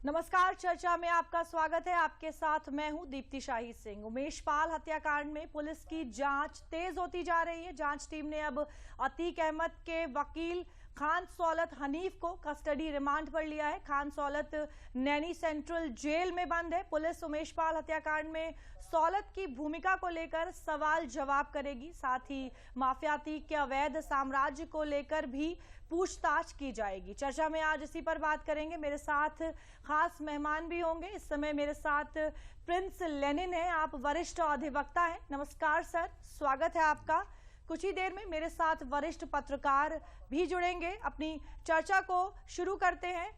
नमस्कार, चर्चा में आपका स्वागत है। आपके साथ मैं हूं दीप्ति शाही सिंह। उमेश पाल हत्याकांड में पुलिस की जांच तेज होती जा रही है। जांच टीम ने अब अतीक अहमद के वकील खान सौलत हनीफ को कस्टडी रिमांड पर लिया है। खान सौलत नैनी सेंट्रल जेल में बंद है। पुलिस उमेश पाल हत्याकांड में सौलत की भूमिका को लेकर सवाल जवाब करेगी। साथ ही माफियाती के अवैध साम्राज्य को लेकर भी पूछताछ की जाएगी। चर्चा में आज इसी पर बात करेंगे। मेरे साथ खास मेहमान भी होंगे। इस समय मेरे साथ प्रिंस लेनिन है, आप वरिष्ठ अधिवक्ता हैं। नमस्कार सर, स्वागत है आपका। कुछ ही देर में मेरे साथ वरिष्ठ पत्रकार भी जुड़ेंगे। अपनी चर्चा को शुरू करते हैं।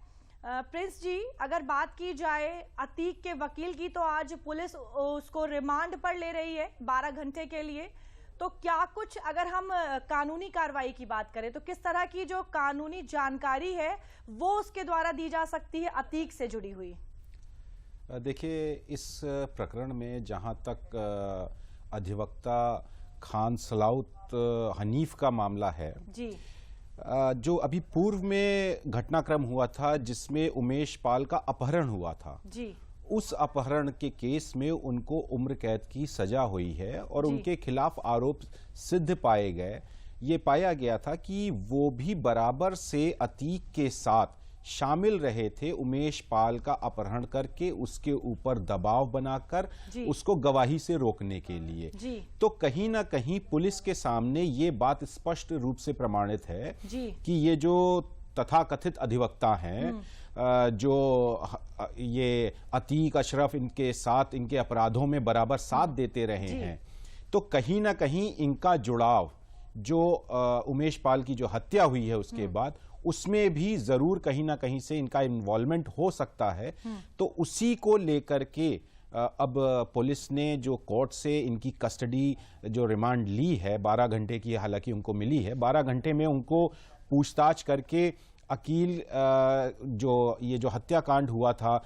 प्रिंस जी, अगर बात की जाए अतीक के वकील की, तो आज पुलिस उसको रिमांड पर ले रही है 12 घंटे के लिए। तो क्या कुछ, अगर हम कानूनी कार्रवाई की बात करें, तो किस तरह की जो कानूनी जानकारी है वो उसके द्वारा दी जा सकती है अतीक से जुड़ी हुई? देखिए, इस प्रकरण में जहां तक अधिवक्ता खान सलाउत हनीफ का मामला है जी, जो अभी पूर्व में घटनाक्रम हुआ था जिसमें उमेश पाल का अपहरण हुआ था जी, उस अपहरण के केस में उनको उम्र कैद की सजा हुई है और उनके खिलाफ आरोप सिद्ध पाए गए। ये पाया गया था कि वो भी बराबर से अतीक के साथ शामिल रहे थे उमेश पाल का अपहरण करके उसके ऊपर दबाव बनाकर उसको गवाही से रोकने के लिए। तो कहीं ना कहीं पुलिस के सामने ये बात स्पष्ट रूप से प्रमाणित है कि ये जो तथाकथित अधिवक्ता हैं, जो ये अतीक अशरफ इनके साथ इनके अपराधों में बराबर साथ देते रहे हैं, तो कहीं ना कहीं इनका जुड़ाव जो उमेश पाल की जो हत्या हुई है उसके बाद, उसमें भी जरूर कहीं ना कहीं से इनका इन्वॉल्वमेंट हो सकता है। तो उसी को लेकर के अब पुलिस ने जो कोर्ट से इनकी कस्टडी जो रिमांड ली है 12 घंटे की, हालांकि उनको मिली है, 12 घंटे में उनको पूछताछ करके अकील जो ये जो हत्याकांड हुआ था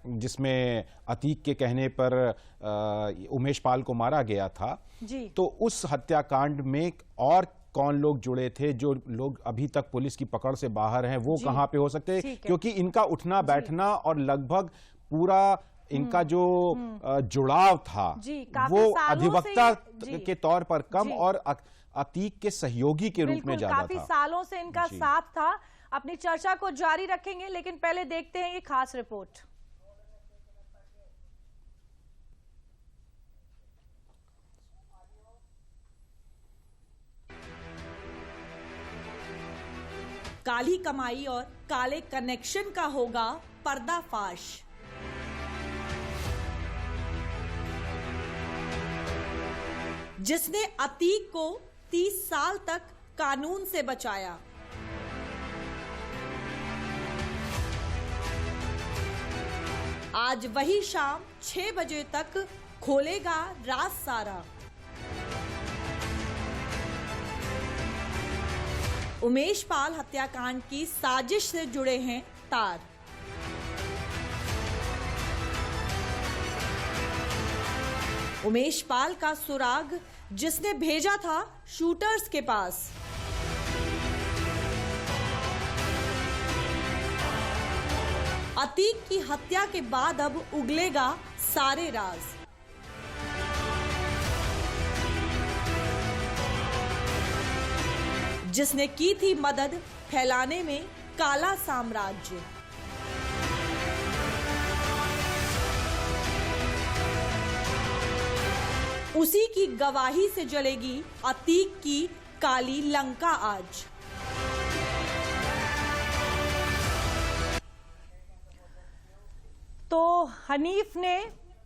जिसमें अतीक के कहने पर उमेश पाल को मारा गया था जी, तो उस हत्याकांड में और कौन लोग जुड़े थे, जो लोग अभी तक पुलिस की पकड़ से बाहर हैं, वो कहां पे हो सकते हैं, क्योंकि इनका उठना बैठना और लगभग पूरा इनका जो जुड़ाव था वो अधिवक्ता के तौर पर कम और अतीक के सहयोगी के रूप में ज्यादा था। काफी सालों से इनका साथ था। अपनी चर्चा को जारी रखेंगे, लेकिन पहले देखते हैं ये खास रिपोर्ट। काली कमाई और काले कनेक्शन का होगा पर्दाफाश। जिसने अतीक को 30 साल तक कानून से बचाया, आज वही शाम 6 बजे तक खोलेगा राज सारा। उमेश पाल हत्याकांड की साजिश से जुड़े हैं तार। उमेश पाल का सुराग जिसने भेजा था शूटर्स के पास, अतीक की हत्या के बाद अब उगलेगा सारे राज। जिसने की थी मदद फैलाने में काला साम्राज्य। उसी की गवाही से जलेगी अतीक की काली लंका आज। तो हनीफ ने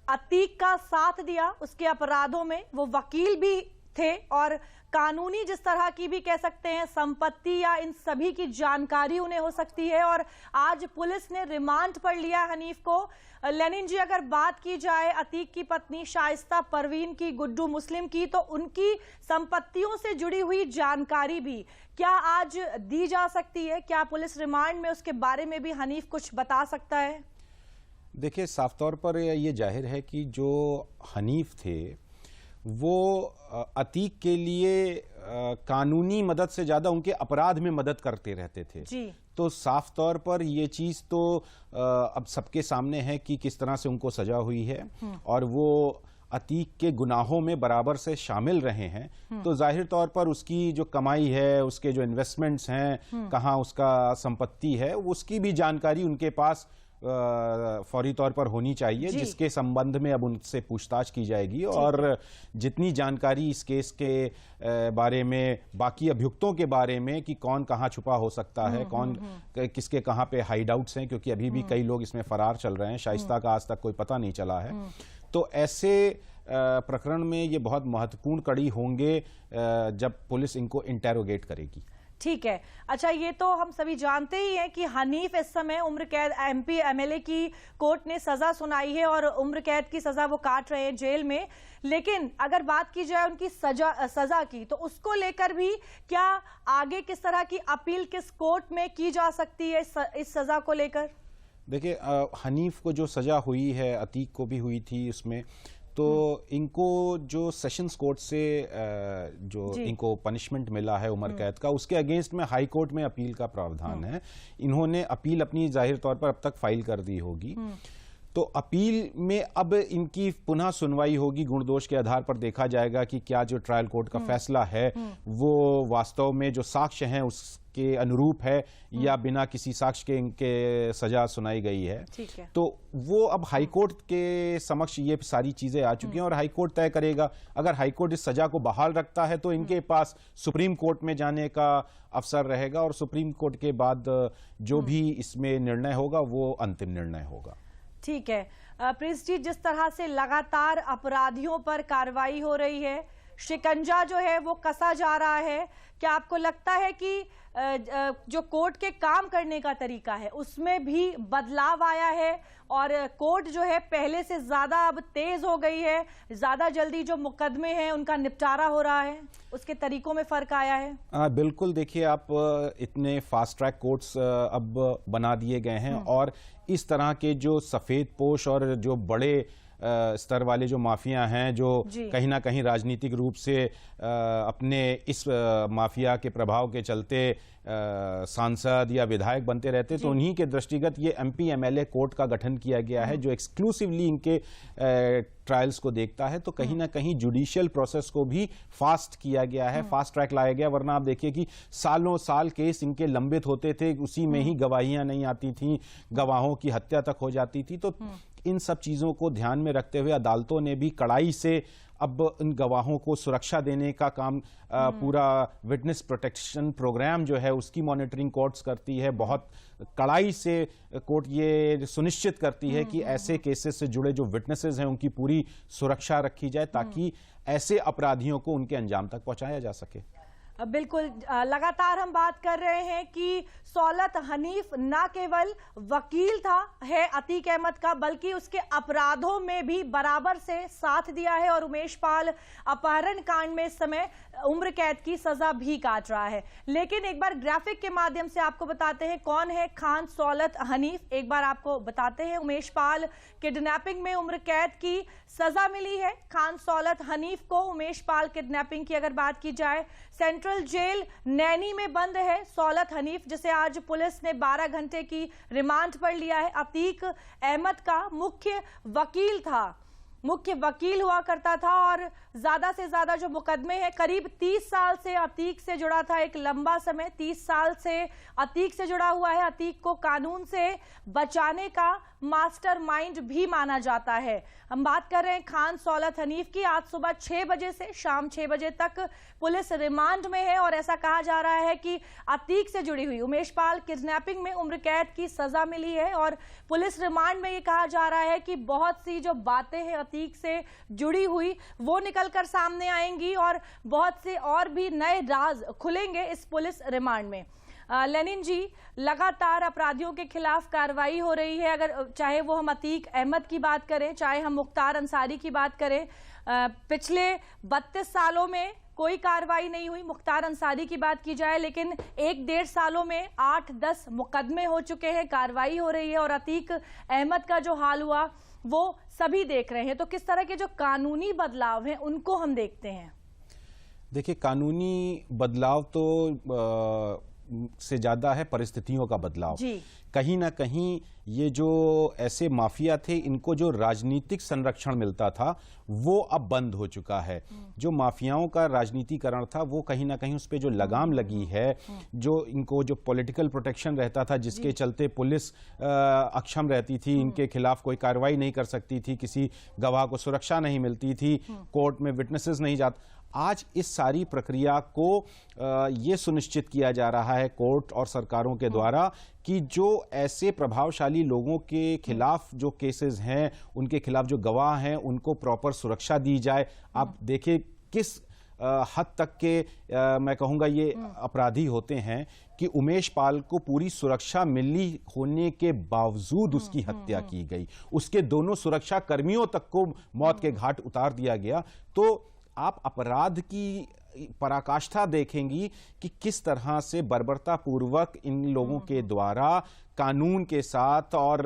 अतीक का साथ दिया उसके अपराधों में। वो वकील भी थे और कानूनी जिस तरह की भी कह सकते हैं संपत्ति या इन सभी की जानकारी उन्हें हो सकती है। और आज पुलिस ने रिमांड पर लिया हनीफ को। लेनिन जी, अगर बात की जाए अतीक की पत्नी शाइस्ता परवीन की, गुड्डू मुस्लिम की, तो उनकी संपत्तियों से जुड़ी हुई जानकारी भी क्या आज दी जा सकती है? क्या पुलिस रिमांड में उसके बारे में भी हनीफ कुछ बता सकता है? देखिए, साफ तौर पर यह जाहिर है कि जो हनीफ थे वो अतीक के लिए कानूनी मदद से ज्यादा उनके अपराध में मदद करते रहते थे जी। तो साफ तौर पर ये चीज तो अब सबके सामने है कि किस तरह से उनको सजा हुई है और वो अतीक के गुनाहों में बराबर से शामिल रहे हैं। तो जाहिर तौर पर उसकी जो कमाई है, उसके जो इन्वेस्टमेंट्स हैं, कहाँ उसका संपत्ति है, उसकी भी जानकारी उनके पास फौरी तौर पर होनी चाहिए, जिसके संबंध में अब उनसे पूछताछ की जाएगी और जितनी जानकारी इस केस के बारे में, बाकी अभियुक्तों के बारे में कि कौन कहाँ छुपा हो सकता है, कौन किसके कहाँ पे हाइड आउट्स हैं, क्योंकि अभी भी कई लोग इसमें फरार चल रहे हैं, शाइस्ता का आज तक कोई पता नहीं चला है। तो ऐसे प्रकरण में ये बहुत महत्वपूर्ण कड़ी होंगे जब पुलिस इनको इंटेरोगेट करेगी। ठीक है। अच्छा, ये तो हम सभी जानते ही हैं कि हनीफ इस समय उम्र कैद, एमपी एमएलए की कोर्ट ने सजा सुनाई है और उम्र कैद की सजा वो काट रहे हैं जेल में। लेकिन अगर बात की जाए उनकी सजा की, तो उसको लेकर भी क्या आगे किस तरह की अपील किस कोर्ट में की जा सकती है इस सजा को लेकर? देखिए, हनीफ को जो सजा हुई है, अतीक को भी हुई थी उसमें, तो इनको जो सेशंस कोर्ट से जो इनको पनिशमेंट मिला है उम्र कैद का, उसके अगेंस्ट में हाई कोर्ट में अपील का प्रावधान है। इन्होंने अपील अपनी जाहिर तौर पर अब तक फाइल कर दी होगी। तो अपील में अब इनकी पुनः सुनवाई होगी, गुण दोष के आधार पर देखा जाएगा कि क्या जो ट्रायल कोर्ट का फैसला है वो वास्तव में जो साक्ष्य हैं उसके अनुरूप है या बिना किसी साक्ष्य के इनके सजा सुनाई गई है। ठीक है। तो वो अब हाई कोर्ट के समक्ष ये सारी चीजें आ चुकी हैं और हाई कोर्ट तय करेगा। अगर हाई कोर्ट इस सजा को बहाल रखता है तो इनके पास सुप्रीम कोर्ट में जाने का अवसर रहेगा और सुप्रीम कोर्ट के बाद जो भी इसमें निर्णय होगा वो अंतिम निर्णय होगा। ठीक है। प्रिंस जी, जिस तरह से लगातार अपराधियों पर कार्रवाई हो रही है, शिकंजा जो है वो कसा जा रहा है, क्या आपको लगता है कि जो कोर्ट के काम करने का तरीका है उसमें भी बदलाव आया है और कोर्ट जो है पहले से ज्यादा अब तेज हो गई है, ज्यादा जल्दी जो मुकदमे हैं उनका निपटारा हो रहा है, उसके तरीकों में फर्क आया है? बिल्कुल। देखिए, आप इतने फास्ट ट्रैक कोर्ट्स अब बना दिए गए हैं और इस तरह के जो सफेद पोश और जो बड़े स्तर वाले जो माफिया हैं, जो कहीं ना कहीं राजनीतिक रूप से अपने इस माफिया के प्रभाव के चलते सांसद या विधायक बनते रहते, तो उन्हीं के दृष्टिगत ये एमपी एमएलए कोर्ट का गठन किया गया है जो एक्सक्लूसिवली इनके ट्रायल्स को देखता है। तो कहीं ना कहीं जुडिशियल प्रोसेस को भी फास्ट किया गया है, फास्ट ट्रैक लाया गया। वरना आप देखिए कि सालों साल केस इनके लंबित होते थे, उसी में ही गवाहियां नहीं आती थी, गवाहों की हत्या तक हो जाती थी। तो इन सब चीजों को ध्यान में रखते हुए अदालतों ने भी कड़ाई से अब इन गवाहों को सुरक्षा देने का काम, पूरा विटनेस प्रोटेक्शन प्रोग्राम जो है उसकी मॉनिटरिंग कोर्ट्स करती है। बहुत कड़ाई से कोर्ट ये सुनिश्चित करती है कि ऐसे केसेस से जुड़े जो विटनेसेस हैं उनकी पूरी सुरक्षा रखी जाए ताकि ऐसे अपराधियों को उनके अंजाम तक पहुंचाया जा सके। बिल्कुल। लगातार हम बात कर रहे हैं कि सौलत हनीफ ना केवल वकील था है अतीक अहमद का, बल्कि उसके अपराधों में भी बराबर से साथ दिया है और उमेश पाल अपहरण कांड में इस समय उम्र कैद की सजा भी काट रहा है। लेकिन एक बार ग्राफिक के माध्यम से आपको बताते हैं कौन है खान सौलत हनीफ। एक बार आपको बताते हैं, उमेश पाल किडनैपिंग में उम्र कैद की सजा मिली है खान सौलत हनीफ को। उमेश पाल किडनैपिंग की अगर बात की जाए, सेंट्रल जेल नैनी में बंद है सौलत हनीफ, जिसे आज पुलिस ने 12 घंटे की रिमांड पर लिया है। अतीक अहमद का मुख्य वकील हुआ करता था और ज्यादा से ज्यादा जो मुकदमे हैं, करीब 30 साल से अतीक से जुड़ा था, एक लंबा समय 30 साल से अतीक से जुड़ा हुआ है। अतीक को कानून से बचाने का मास्टरमाइंड भी माना जाता है। हम बात कर रहे हैं खान सौलत हनीफ की। आज सुबह 6 बजे से शाम 6 बजे तक पुलिस रिमांड में है और ऐसा कहा जा रहा है कि अतीक से जुड़ी हुई उमेश पाल किडनैपिंग में उम्र कैद की सजा मिली है और पुलिस रिमांड में ये कहा जा रहा है कि बहुत सी जो बातें हैं अतीक से जुड़ी हुई वो निकलकर सामने आएंगी और बहुत से और भी नए राज खुलेंगे इस पुलिस रिमांड में। लेनिन जी, लगातार अपराधियों के खिलाफ कार्रवाई हो रही है, अगर चाहे वो हम अतीक अहमद की बात करें, चाहे हम मुख्तार अंसारी की बात करें। पिछले 32 सालों में कोई कार्रवाई नहीं हुई। मुख्तार अंसारी की बात की जाए, लेकिन 1-1.5 सालों में 8-10 मुकदमे हो चुके हैं, कार्रवाई हो रही है और अतीक अहमद का जो हाल हुआ वो सभी देख रहे हैं। तो किस तरह के जो कानूनी बदलाव हैं उनको हम देखते हैं? देखिए, कानूनी बदलाव तो से ज्यादा है परिस्थितियों का बदलाव। कहीं ना कहीं ये जो ऐसे माफिया थे, इनको जो राजनीतिक संरक्षण मिलता था वो अब बंद हो चुका है। जो माफियाओं का राजनीतिकरण था वो कहीं ना कहीं उस पे जो लगाम लगी है, जो इनको जो पॉलिटिकल प्रोटेक्शन रहता था, जिसके चलते पुलिस अक्षम रहती थी, इनके खिलाफ कोई कार्रवाई नहीं कर सकती थी, किसी गवाह को सुरक्षा नहीं मिलती थी, कोर्ट में विटनेसेस नहीं जाते। आज इस सारी प्रक्रिया को ये सुनिश्चित किया जा रहा है कोर्ट और सरकारों के द्वारा कि जो ऐसे प्रभावशाली लोगों के खिलाफ जो केसेस हैं, उनके खिलाफ जो गवाह हैं, उनको प्रॉपर सुरक्षा दी जाए। आप देखिए किस हद तक के मैं कहूंगा ये अपराधी होते हैं कि उमेश पाल को पूरी सुरक्षा मिली होने के बावजूद उसकी हत्या की गई, उसके दोनों सुरक्षा कर्मियों तक को मौत के घाट उतार दिया गया। तो आप अपराध की पराकाष्ठा देखेंगी कि किस तरह से बर्बरतापूर्वक इन लोगों के द्वारा कानून के साथ और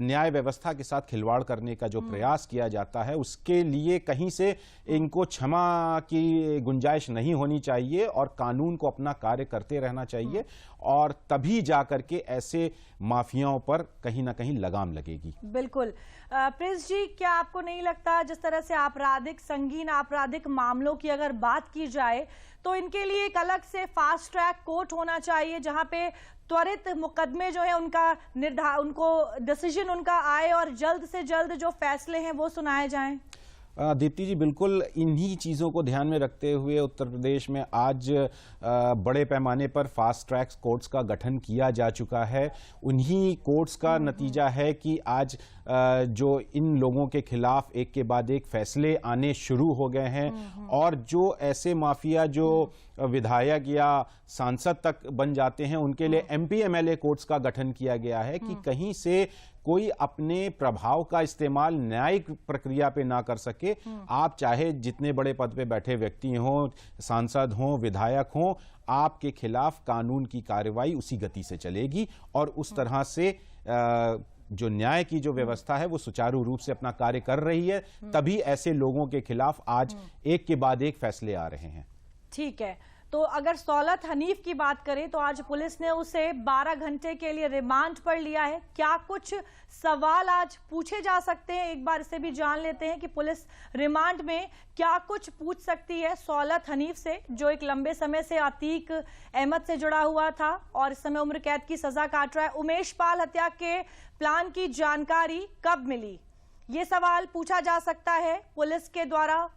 न्याय व्यवस्था के साथ खिलवाड़ करने का जो प्रयास किया जाता है, उसके लिए कहीं से इनको क्षमा की गुंजाइश नहीं होनी चाहिए और कानून को अपना कार्य करते रहना चाहिए, और तभी जाकर के ऐसे माफियाओं पर कहीं ना कहीं लगाम लगेगी। बिल्कुल। प्रिंस जी, क्या आपको नहीं लगता जिस तरह से आपराधिक संगीन आपराधिक मामलों की अगर बात की जाए तो इनके लिए एक अलग से फास्ट ट्रैक कोर्ट होना चाहिए, जहां पे त्वरित मुकदमे जो है उनको डिसीजन उनका आए और जल्द से जल्द जो फैसले हैं वो सुनाए जाएं? दीप्ति जी, बिल्कुल इन्हीं चीज़ों को ध्यान में रखते हुए उत्तर प्रदेश में आज बड़े पैमाने पर फास्ट ट्रैक कोर्ट्स का गठन किया जा चुका है। उन्हीं कोर्ट्स का नतीजा है कि आज जो इन लोगों के खिलाफ एक के बाद एक फैसले आने शुरू हो गए हैं, और जो ऐसे माफिया जो विधायक या सांसद तक बन जाते हैं, उनके लिए MP MLA कोर्ट्स का गठन किया गया है कि कहीं से कोई अपने प्रभाव का इस्तेमाल न्यायिक प्रक्रिया पे ना कर सके। आप चाहे जितने बड़े पद पे बैठे व्यक्ति हों, सांसद हों, विधायक हों, आपके खिलाफ कानून की कार्रवाई उसी गति से चलेगी और उस तरह से जो न्याय की जो व्यवस्था है वो सुचारू रूप से अपना कार्य कर रही है। तभी ऐसे लोगों के खिलाफ आज एक के बाद एक फैसले आ रहे हैं। ठीक है, तो अगर सौलत हनीफ की बात करें तो आज पुलिस ने उसे 12 घंटे के लिए रिमांड पर लिया है। क्या कुछ सवाल आज पूछे जा सकते हैं? एक बार इसे भी जान लेते हैं कि पुलिस रिमांड में क्या कुछ पूछ सकती है सौलत हनीफ से, जो एक लंबे समय से अतीक अहमद से जुड़ा हुआ था और इस समय उम्र कैद की सजा काट रहा है। उमेश पाल हत्या के प्लान की जानकारी कब मिली, ये सवाल पूछा जा सकता है पुलिस के द्वारा।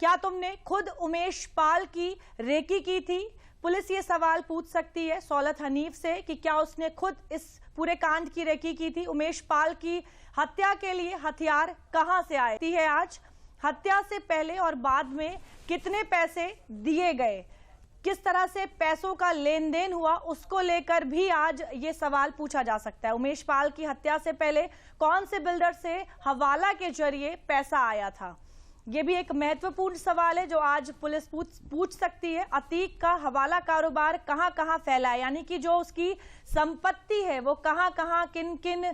क्या तुमने खुद उमेश पाल की रेकी की थी? पुलिस ये सवाल पूछ सकती है सौलत हनीफ से कि क्या उसने खुद इस पूरे कांड की रेकी की थी। उमेश पाल की हत्या के लिए हथियार कहां से आए है? आज हत्या से पहले और बाद में कितने पैसे दिए गए, किस तरह से पैसों का लेन देन हुआ, उसको लेकर भी आज ये सवाल पूछा जा सकता है। उमेश पाल की हत्या से पहले कौन से बिल्डर से हवाला के जरिए पैसा आया था, ये भी एक महत्वपूर्ण सवाल है जो आज पुलिस पूछ सकती है। अतीक का हवाला कारोबार कहां कहां फैला है, यानी कि जो उसकी संपत्ति है वो कहां कहां किन किन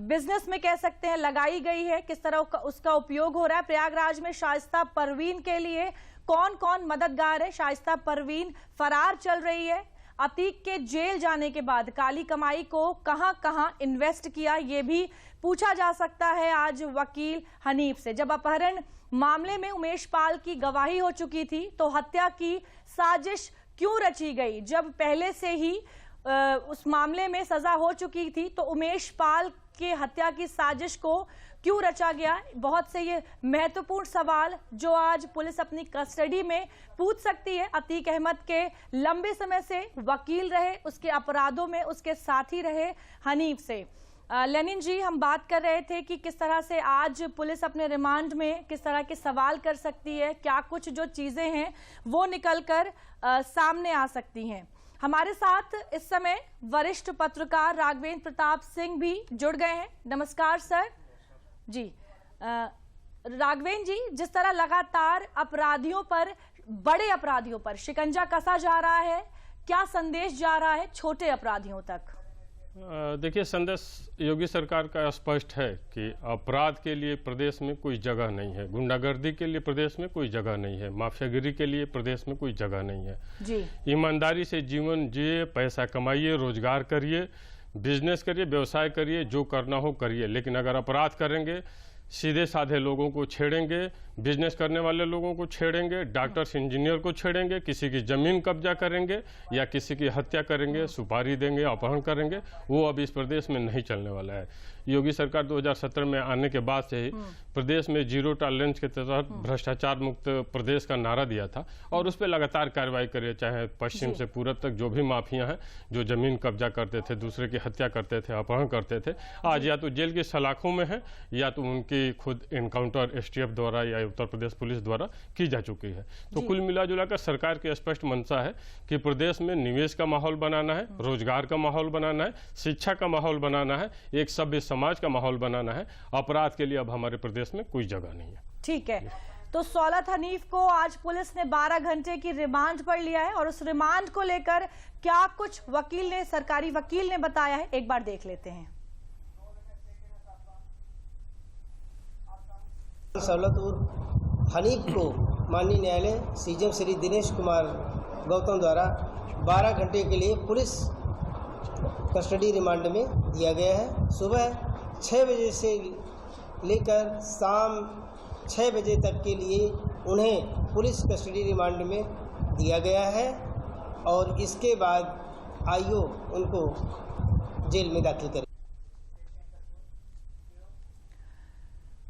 बिजनेस में कह सकते हैं लगाई गई है, किस तरह उसका उपयोग हो रहा है। प्रयागराज में शाइस्ता परवीन के लिए कौन कौन मददगार है? शाइस्ता परवीन फरार चल रही है। अतीक के जेल जाने के बाद काली कमाई को कहां कहां इन्वेस्ट किया, ये भी पूछा जा सकता है आज वकील हनीफ से। जब अपहरण मामले में उमेश पाल की गवाही हो चुकी थी तो हत्या की साजिश क्यों रची गई? जब पहले से ही उस मामले में सजा हो चुकी थी तो उमेश पाल के हत्या की साजिश को क्यों रचा गया? बहुत से ये महत्वपूर्ण सवाल जो आज पुलिस अपनी कस्टडी में पूछ सकती है। अतीक अहमद के लंबे समय से वकील रहे, उसके अपराधों में उसके साथी रहे हनीफ से। लेनिन जी, हम बात कर रहे थे कि किस तरह से आज पुलिस अपने रिमांड में किस तरह के सवाल कर सकती है, क्या कुछ जो चीजें हैं वो निकलकर सामने आ सकती हैं। हमारे साथ इस समय वरिष्ठ पत्रकार राघवेंद्र प्रताप सिंह भी जुड़ गए हैं। नमस्कार सर जी। राघवेंद्र जी, जिस तरह लगातार अपराधियों पर, बड़े अपराधियों पर शिकंजा कसा जा रहा है, क्या संदेश जा रहा है छोटे अपराधियों तक? देखिए, संदेश योगी सरकार का स्पष्ट है कि अपराध के लिए प्रदेश में कोई जगह नहीं है, गुंडागर्दी के लिए प्रदेश में कोई जगह नहीं है, माफियागिरी के लिए प्रदेश में कोई जगह नहीं है जी। ईमानदारी से जीवन जिए, पैसा कमाइए, रोजगार करिए, बिजनेस करिए, व्यवसाय करिए, जो करना हो करिए। लेकिन अगर अपराध करेंगे, सीधे साधे लोगों को छेड़ेंगे, बिजनेस करने वाले लोगों को छेड़ेंगे, डॉक्टर्स इंजीनियर को छेड़ेंगे, किसी की जमीन कब्जा करेंगे या किसी की हत्या करेंगे, सुपारी देंगे, अपहरण करेंगे, वो अब इस प्रदेश में नहीं चलने वाला है। योगी सरकार 2017 में आने के बाद से ही प्रदेश में जीरो टॉलरेंस के तहत भ्रष्टाचार मुक्त प्रदेश का नारा दिया था और उस पर लगातार कार्रवाई करे, चाहे पश्चिम से पूरब तक जो भी माफिया हैं जो जमीन कब्जा करते थे, दूसरे की हत्या करते थे, अपहरण करते थे, आज या तो जेल की सलाखों में है या तो उनकी खुद एनकाउंटर एसटीएफ द्वारा या उत्तर प्रदेश पुलिस द्वारा की जा चुकी है। तो कुल मिला कर सरकार की स्पष्ट मंशा है कि प्रदेश में निवेश का माहौल बनाना है, रोजगार का माहौल बनाना है, शिक्षा का माहौल बनाना है, एक सभ्य समाज का माहौल बनाना है। अपराध के लिए अब हमारे प्रदेश में कोई जगह नहीं है। ठीक है, तो सौलत हनीफ को आज पुलिस ने 12 घंटे की रिमांड पर लिया है और उस रिमांड को लेकर क्या कुछ सरकारी वकील ने बताया है, एक बार देख लेते हैं। सौलत हनीफ को माननीय न्यायालय सीजेएम श्री दिनेश कुमार गौतम द्वारा 12 घंटे के लिए पुलिस कस्टडी रिमांड में दिया गया है। सुबह 6 बजे से लेकर शाम 6 बजे तक के लिए उन्हें पुलिस कस्टडी रिमांड में दिया गया है और इसके बाद आईओ उनको जेल में दाखिल करें।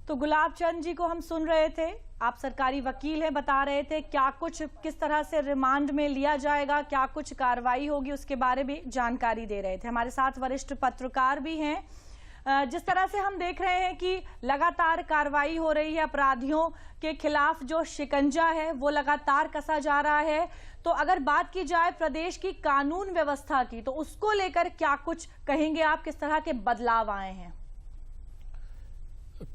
तो गुलाब चंद जी को हम सुन रहे थे, आप सरकारी वकील हैं, बता रहे थे क्या कुछ किस तरह से रिमांड में लिया जाएगा, क्या कुछ कार्रवाई होगी, उसके बारे में जानकारी दे रहे थे। हमारे साथ वरिष्ठ पत्रकार भी हैं। जिस तरह से हम देख रहे हैं कि लगातार कार्रवाई हो रही है, अपराधियों के खिलाफ जो शिकंजा है वो लगातार कसा जा रहा है। तो अगर बात की जाए प्रदेश की कानून व्यवस्था की, तो उसको लेकर क्या कुछ कहेंगे आप, किस तरह के बदलाव आए हैं?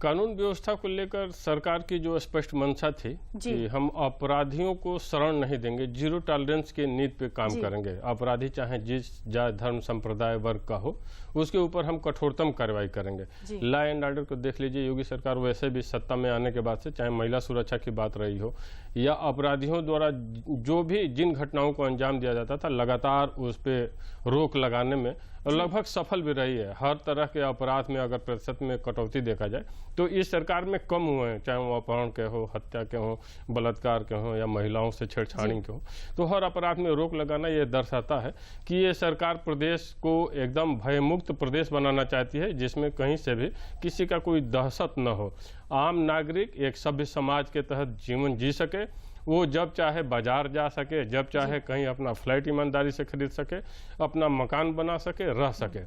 कानून व्यवस्था को लेकर सरकार की जो स्पष्ट मंशा थी कि हम अपराधियों को शरण नहीं देंगे, जीरो टॉलरेंस के नीति पे काम करेंगे। अपराधी चाहे जिस जाति धर्म संप्रदाय वर्ग का हो, उसके ऊपर हम कठोरतम कार्रवाई करेंगे। लॉ एंड ऑर्डर को देख लीजिए, योगी सरकार वैसे भी सत्ता में आने के बाद से, चाहे महिला सुरक्षा की बात रही हो या अपराधियों द्वारा जो भी जिन घटनाओं को अंजाम दिया जाता था, लगातार उस पर रोक लगाने में लगभग सफल भी रही है। हर तरह के अपराध में अगर प्रतिशत में कटौती देखा जाए तो इस सरकार में कम हुए हैं, चाहे वो अपहरण के हो, हत्या के हो, बलात्कार के हो या महिलाओं से छेड़छाड़ी के हो। तो हर अपराध में रोक लगाना ये दर्शाता है कि ये सरकार प्रदेश को एकदम भयमुक्त प्रदेश बनाना चाहती है, जिसमें कहीं से भी किसी का कोई दहशत न हो। आम नागरिक एक सभ्य समाज के तहत जीवन जी सके, वो जब चाहे बाजार जा सके, जब चाहे कहीं अपना फ्लैट ईमानदारी से खरीद सके, अपना मकान बना सके, रह सके।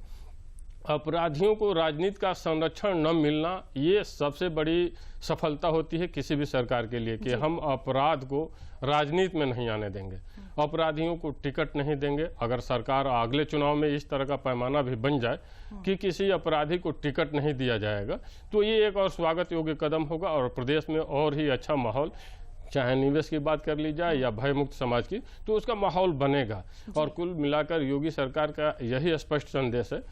अपराधियों को राजनीति का संरक्षण न मिलना ये सबसे बड़ी सफलता होती है किसी भी सरकार के लिए, कि हम अपराध को राजनीति में नहीं आने देंगे, अपराधियों को टिकट नहीं देंगे। अगर सरकार अगले चुनाव में इस तरह का पैमाना भी बन जाए कि किसी अपराधी को टिकट नहीं दिया जाएगा, तो ये एक और स्वागत योग्य कदम होगा और प्रदेश में और ही अच्छा माहौल, चाहे निवेश की बात कर ली जाए या भयमुक्त समाज की, तो उसका माहौल बनेगा। और कुल मिलाकर योगी सरकार का यही स्पष्ट संदेश है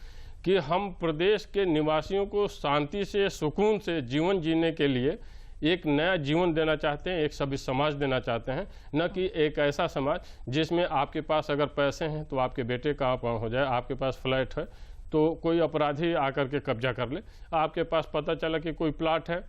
कि हम प्रदेश के निवासियों को शांति से, सुकून से जीवन जीने के लिए एक नया जीवन देना चाहते हैं, एक सभ्य समाज देना चाहते हैं, न कि एक ऐसा समाज जिसमें आपके पास अगर पैसे हैं तो आपके बेटे का अपहरण हो जाए, आपके पास फ्लैट है तो कोई अपराधी आकर के कब्जा कर ले, आपके पास पता चला कि कोई प्लाट है,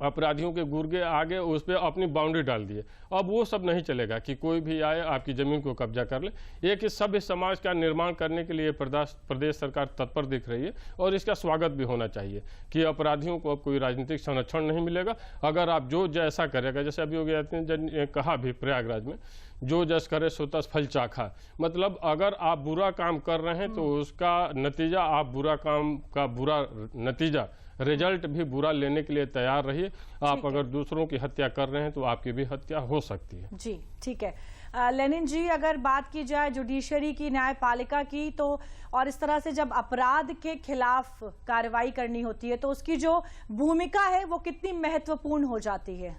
अपराधियों के गुर्गे आगे उस पर अपनी बाउंड्री डाल दिए। अब वो सब नहीं चलेगा कि कोई भी आए आपकी जमीन को कब्जा कर ले। एक सभ्य समाज का निर्माण करने के लिए प्रदेश सरकार तत्पर दिख रही है और इसका स्वागत भी होना चाहिए कि अपराधियों को अब कोई राजनीतिक संरक्षण नहीं मिलेगा। अगर आप जो जैसा करेगा, जैसे अभी योगी आदित्यनाथ ने कहा भी प्रयागराज में, जो जस करे सो तस फल चाखा, मतलब अगर आप बुरा काम कर रहे हैं तो उसका नतीजा, आप बुरा काम का बुरा नतीजा, रिजल्ट भी बुरा लेने के लिए तैयार रहिए। आप अगर दूसरों की हत्या कर रहे हैं तो आपकी भी हत्या हो सकती है। जी ठीक है। लेनिन जी, अगर बात की जाए जुडिशरी की, न्यायपालिका की, तो और इस तरह से जब अपराध के खिलाफ कार्रवाई करनी होती है तो उसकी जो भूमिका है वो कितनी महत्वपूर्ण हो जाती है?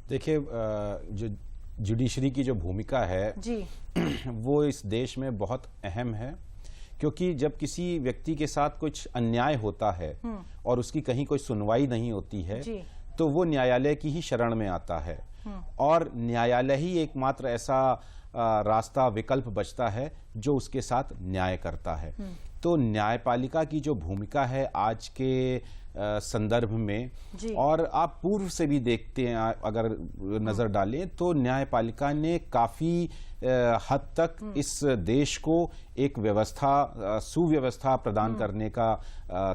देखिए, जो जुडिशरी की जो भूमिका है जी वो इस देश में बहुत अहम है, क्योंकि जब किसी व्यक्ति के साथ कुछ अन्याय होता है और उसकी कहीं कोई सुनवाई नहीं होती है तो वो न्यायालय की ही शरण में आता है और न्यायालय ही एकमात्र ऐसा रास्ता विकल्प बचता है जो उसके साथ न्याय करता है। तो न्यायपालिका की जो भूमिका है आज के संदर्भ में, और आप पूर्व से भी देखते हैं अगर नजर डालें तो न्यायपालिका ने काफी हद तक इस देश को एक व्यवस्था, सुव्यवस्था प्रदान करने का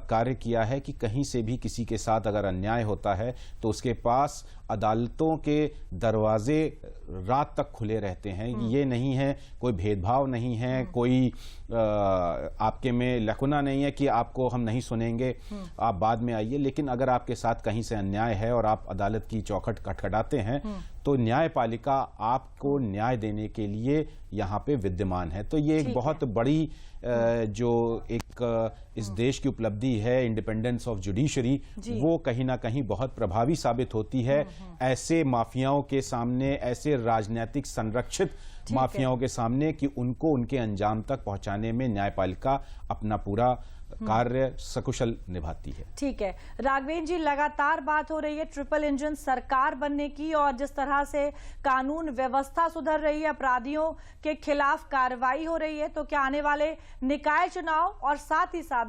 कार्य किया है कि कहीं से भी किसी के साथ अगर अन्याय होता है तो उसके पास अदालतों के दरवाजे रात तक खुले रहते हैं। ये नहीं है, कोई भेदभाव नहीं है, कोई आपके में लकुना नहीं है कि आपको हम नहीं सुनेंगे, आप बाद में आइए। लेकिन अगर आपके साथ कहीं से अन्याय है और आप अदालत की चौखट खटखटाते हैं तो न्यायपालिका आपको न्याय देने के लिए यहाँ पे विद्यमान है। तो ये एक बहुत बड़ी जो एक इस देश की उपलब्धि है, इंडिपेंडेंस ऑफ जुडिशरी, वो कहीं ना कहीं बहुत प्रभावी साबित होती है ऐसे माफियाओं के सामने, ऐसे राजनीतिक संरक्षित माफियाओं के सामने, कि उनको उनके अंजाम तक पहुंचाने में न्यायपालिका अपना पूरा कार्य सकुशल निभाती है। ठीक है राघवेंद्र जी, लगातार बात हो रही है ट्रिपल इंजन सरकार बनने की, और जिस तरह से कानून व्यवस्था सुधर रही है, अपराधियों के खिलाफ कार्रवाई हो रही है, तो क्या आने वाले निकाय चुनाव और साथ ही साथ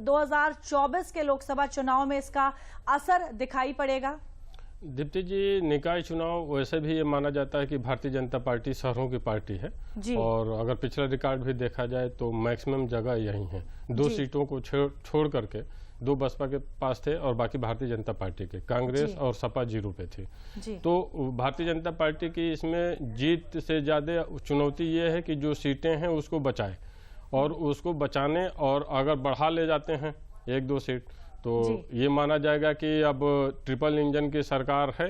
2024 के लोकसभा चुनाव में इसका असर दिखाई पड़ेगा? दीप्ति जी, निकाय चुनाव वैसे भी ये माना जाता है कि भारतीय जनता पार्टी शहरों की पार्टी है, और अगर पिछला रिकॉर्ड भी देखा जाए तो मैक्सिमम जगह यही है। 2 सीटों को छोड़ करके 2 बसपा के पास थे और बाकी भारतीय जनता पार्टी के, कांग्रेस और सपा 0 पे थी। तो भारतीय जनता पार्टी की इसमें जीत से ज्यादा चुनौती ये है कि जो सीटें हैं उसको बचाए, और उसको बचाने और अगर बढ़ा ले जाते हैं 1-2 सीट तो ये माना जाएगा कि अब ट्रिपल इंजन की सरकार है,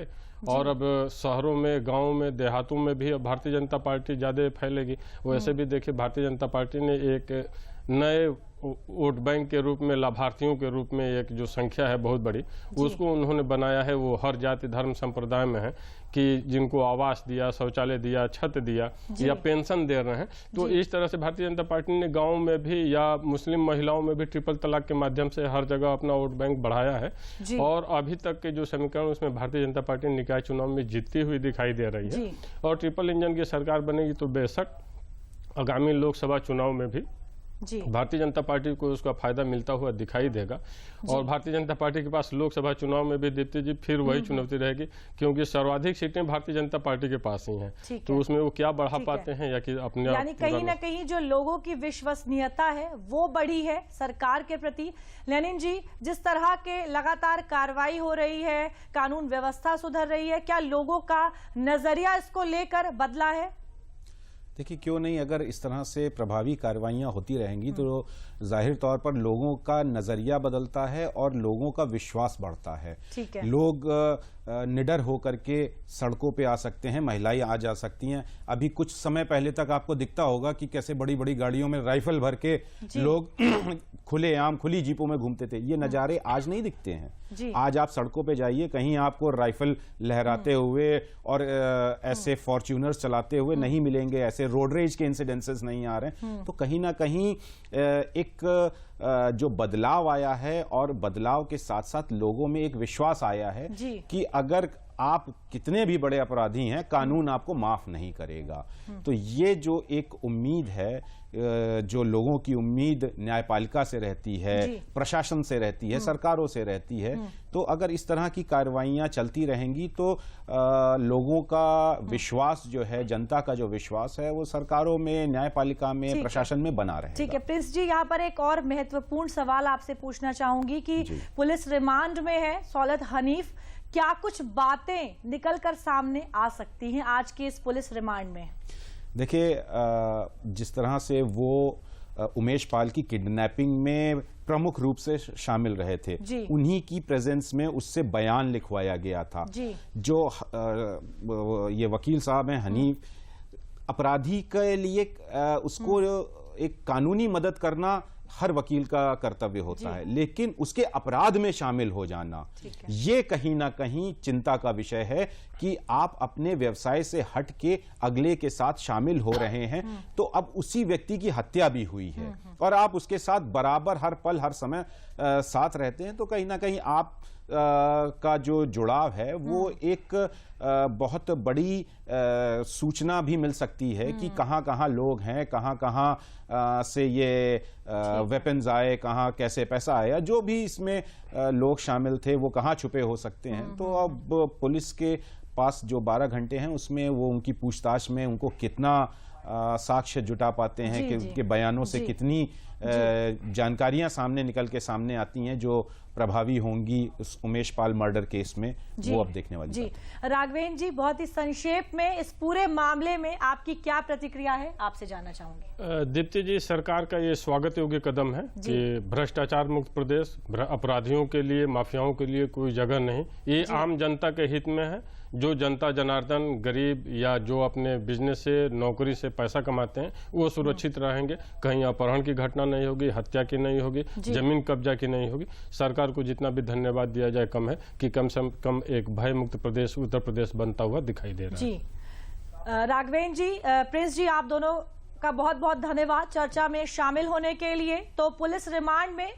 और अब शहरों में, गांवों में, देहातों में भी अब भारतीय जनता पार्टी ज्यादा फैलेगी। वैसे भी देखिए भारतीय जनता पार्टी ने एक नए वोट बैंक के रूप में, लाभार्थियों के रूप में एक जो संख्या है बहुत बड़ी, उसको उन्होंने बनाया है। वो हर जाति धर्म संप्रदाय में है कि जिनको आवास दिया, शौचालय दिया, छत दिया या पेंशन दे रहे हैं। तो इस तरह से भारतीय जनता पार्टी ने गांव में भी या मुस्लिम महिलाओं में भी ट्रिपल तलाक के माध्यम से हर जगह अपना वोट बैंक बढ़ाया है, और अभी तक के जो समीकरण उसमें भारतीय जनता पार्टी निकाय चुनाव में जीतती हुई दिखाई दे रही है। और ट्रिपल इंजन की सरकार बनेगी तो बेशक आगामी लोकसभा चुनाव में भी भारतीय जनता पार्टी को उसका फायदा मिलता हुआ दिखाई देगा। और भारतीय जनता पार्टी के पास लोकसभा चुनाव में भी दीप्ति जी फिर वही चुनौती रहेगी, क्योंकि सर्वाधिक सीटें भारतीय जनता पार्टी के पास ही हैं। तो उसमें वो क्या बढ़ा पाते हैं, या कि अपने, यानी कहीं ना कहीं जो लोगों की विश्वसनीयता है वो बढ़ी है सरकार के प्रति। लेनिन जी, जिस तरह के लगातार कार्रवाई हो रही है, कानून व्यवस्था सुधर रही है, क्या लोगों का नजरिया इसको लेकर बदला है? देखिए, क्यों नहीं, अगर इस तरह से प्रभावी कार्रवाइयां होती रहेंगी तो जाहिर तौर पर लोगों का नजरिया बदलता है और लोगों का विश्वास बढ़ता है। लोग निडर होकर के सड़कों पे आ सकते हैं, महिलाएं आ जा सकती हैं। अभी कुछ समय पहले तक आपको दिखता होगा कि कैसे बड़ी बड़ी गाड़ियों में राइफल भर के लोग खुलेआम खुली जीपों में घूमते थे। ये नजारे आज नहीं दिखते हैं। आज आप सड़कों पे जाइए, कहीं आपको राइफल लहराते हुए और ऐसे फॉर्च्यूनर्स चलाते हुए नहीं मिलेंगे, ऐसे रोड रेज के इंसिडेंसेस नहीं आ रहे हैं। तो कहीं ना कहीं एक जो बदलाव आया है, और बदलाव के साथ साथ लोगों में एक विश्वास आया है कि अगर आप कितने भी बड़े अपराधी हैं, कानून आपको माफ नहीं करेगा। तो ये जो एक उम्मीद है, जो लोगों की उम्मीद न्यायपालिका से रहती है, प्रशासन से रहती है, सरकारों से रहती है, तो अगर इस तरह की कार्रवाइयां चलती रहेंगी तो लोगों का विश्वास जो है, जनता का जो विश्वास है, वो सरकारों में, न्यायपालिका में, प्रशासन में बना रहेगा। ठीक है प्रिंस जी, यहाँ पर एक और महत्वपूर्ण सवाल आपसे पूछना चाहूंगी कि पुलिस रिमांड में है सौलत हनीफ, क्या कुछ बातें निकलकर सामने आ सकती हैं आज के इस पुलिस रिमांड में? देखिए, जिस तरह से वो उमेश पाल की किडनैपिंग में प्रमुख रूप से शामिल रहे थे, उन्हीं की प्रेजेंस में उससे बयान लिखवाया गया था। जो ये वकील साहब हैं हनीफ, अपराधी के लिए उसको एक कानूनी मदद करना हर वकील का कर्तव्य होता है, लेकिन उसके अपराध में शामिल हो जाना ये कहीं ना कहीं चिंता का विषय है कि आप अपने व्यवसाय से हट के अगले के साथ शामिल हो रहे हैं। तो अब उसी व्यक्ति की हत्या भी हुई है और आप उसके साथ बराबर हर पल हर समय साथ रहते हैं, तो कहीं ना कहीं आप का जो जुड़ाव है वो एक बहुत बड़ी सूचना भी मिल सकती है कि कहां कहां लोग हैं, कहां कहां से ये वेपन्स आए, कहां कैसे पैसा आया, जो भी इसमें लोग शामिल थे वो कहां छुपे हो सकते हैं। तो अब पुलिस के पास जो 12 घंटे हैं उसमें वो उनकी पूछताछ में उनको कितना साक्ष्य जुटा पाते हैं कि उनके बयानों से कितनी जानकारियां सामने निकल के सामने आती हैं जो प्रभावी होंगी उस उमेश पाल मर्डर केस में, वो अब देखने वाली बात है। राघवेंद्र जी, बहुत ही संक्षेप में इस पूरे मामले में आपकी क्या प्रतिक्रिया है, आपसे जानना चाहूंगी। दीप्ति जी, सरकार का ये स्वागत योग्य कदम है कि भ्रष्टाचार मुक्त प्रदेश, अपराधियों के लिए, माफियाओं के लिए कोई जगह नहीं। ये आम जनता के हित में है। जो जनता जनार्दन, गरीब या जो अपने बिजनेस से, नौकरी से पैसा कमाते हैं वो सुरक्षित रहेंगे। कहीं अपहरण की घटना नहीं होगी, हत्या की नहीं होगी, जमीन कब्जा की नहीं होगी। सरकार को जितना भी धन्यवाद दिया जाए कम है कि कम से कम एक भय मुक्त प्रदेश उत्तर प्रदेश बनता हुआ दिखाई दे रहा है। राघवेंद्र जी, प्रिंस जी, आप दोनों का बहुत बहुत धन्यवाद चर्चा में शामिल होने के लिए। तो पुलिस रिमांड में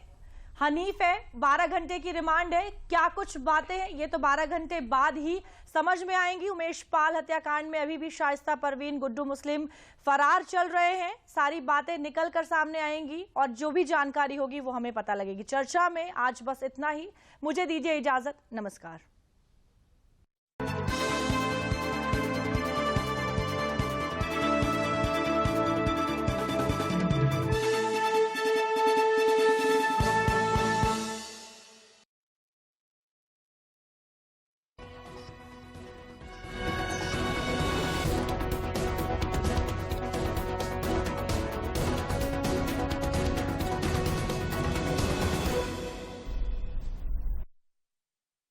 हनीफ है, 12 घंटे की रिमांड है। क्या कुछ बातें हैं ये तो 12 घंटे बाद ही समझ में आएंगी। उमेश पाल हत्याकांड में अभी भी शाइस्ता परवीन, गुड्डू मुस्लिम फरार चल रहे हैं। सारी बातें निकल कर सामने आएंगी और जो भी जानकारी होगी वो हमें पता लगेगी। चर्चा में आज बस इतना ही। मुझे दीजिए इजाजत। नमस्कार।